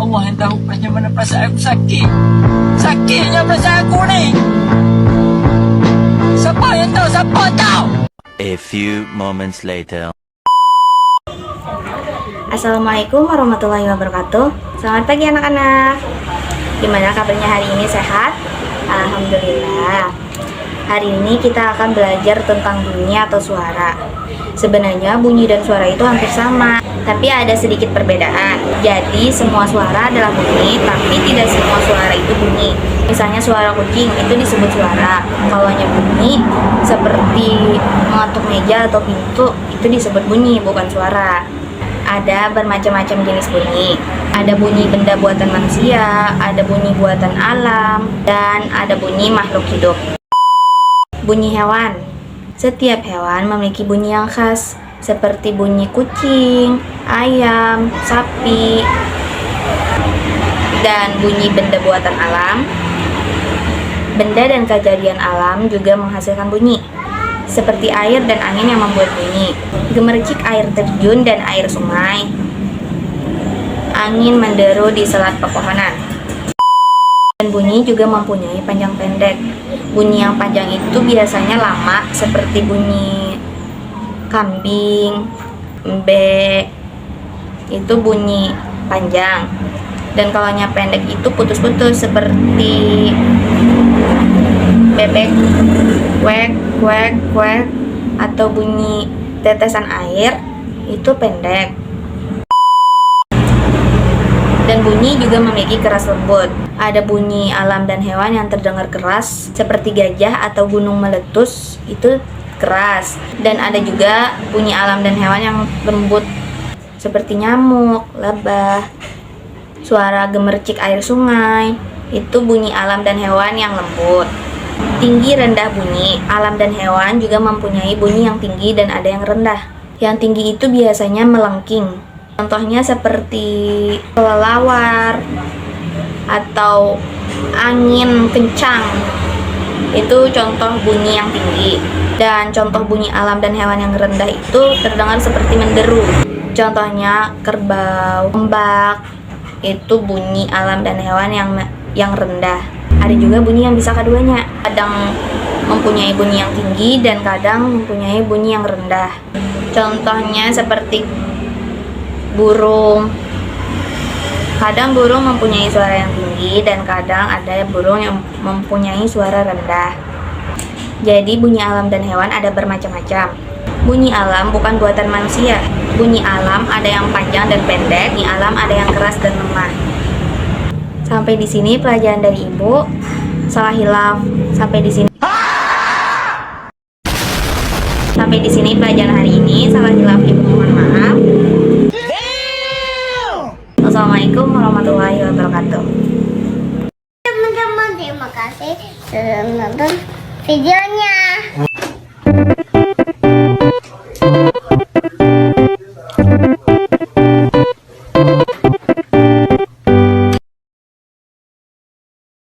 Allah yang tahu bagaimana perasaan aku sakit. Sakitnya perasaan aku ni. Siapa yang tahu? Siapa tahu? A few moments later. Assalamualaikum warahmatullahi wabarakatuh. Selamat pagi anak-anak. Gimana kabarnya hari ini, sehat? Alhamdulillah. Hari ini kita akan belajar tentang bunyi atau suara. Sebenarnya bunyi dan suara itu hampir sama, tapi ada sedikit perbedaan. Jadi semua suara adalah bunyi, tapi tidak semua suara itu bunyi. Misalnya suara kucing itu disebut suara. Kalau hanya bunyi seperti mengetuk meja atau pintu itu disebut bunyi, bukan suara. Ada bermacam-macam jenis bunyi. Ada bunyi benda buatan manusia, ada bunyi buatan alam, dan ada bunyi makhluk hidup. Bunyi hewan. Setiap hewan memiliki bunyi yang khas, seperti bunyi kucing, ayam, sapi, dan bunyi benda buatan alam. Benda dan kejadian alam juga menghasilkan bunyi, seperti air dan angin yang membuat bunyi, gemericik air terjun dan air sungai, angin menderu di selat pepohonan. Dan bunyi juga mempunyai panjang pendek. Bunyi yang panjang itu biasanya lama, seperti bunyi kambing, embe, itu bunyi panjang. Dan kalau yang pendek itu putus-putus, seperti bebek, kwek, kwek, kwek, atau bunyi tetesan air, itu pendek. Dan bunyi juga memiliki keras lembut. Ada bunyi alam dan hewan yang terdengar keras, seperti gajah atau gunung meletus, itu keras. Dan ada juga bunyi alam dan hewan yang lembut, seperti nyamuk, lebah. Suara gemercik air sungai, itu bunyi alam dan hewan yang lembut. Tinggi rendah bunyi. Alam dan hewan juga mempunyai bunyi yang tinggi dan ada yang rendah. Yang tinggi itu biasanya melengking. Contohnya seperti kelelawar atau angin kencang. Itu contoh bunyi yang tinggi. Dan contoh bunyi alam dan hewan yang rendah itu terdengar seperti menderu. Contohnya kerbau, ombak. Itu bunyi alam dan hewan yang rendah. Ada juga bunyi yang bisa keduanya. Kadang mempunyai bunyi yang tinggi dan kadang mempunyai bunyi yang rendah. Contohnya seperti burung. Kadang burung mempunyai suara yang tinggi dan kadang ada burung yang mempunyai suara rendah. Jadi bunyi alam dan hewan ada bermacam-macam. Bunyi alam bukan buatan manusia. Bunyi alam ada yang panjang dan pendek, bunyi alam ada yang keras dan lemah. Sampai di sini pelajaran dari Ibu. Salah hilaf. Sampai di sini. Sampai di sini pelajaran hari ini. Salah hilaf Ibu mohon maaf. Assalamualaikum warahmatullahi wabarakatuh. Teman-teman, terima kasih sudah menonton videonya.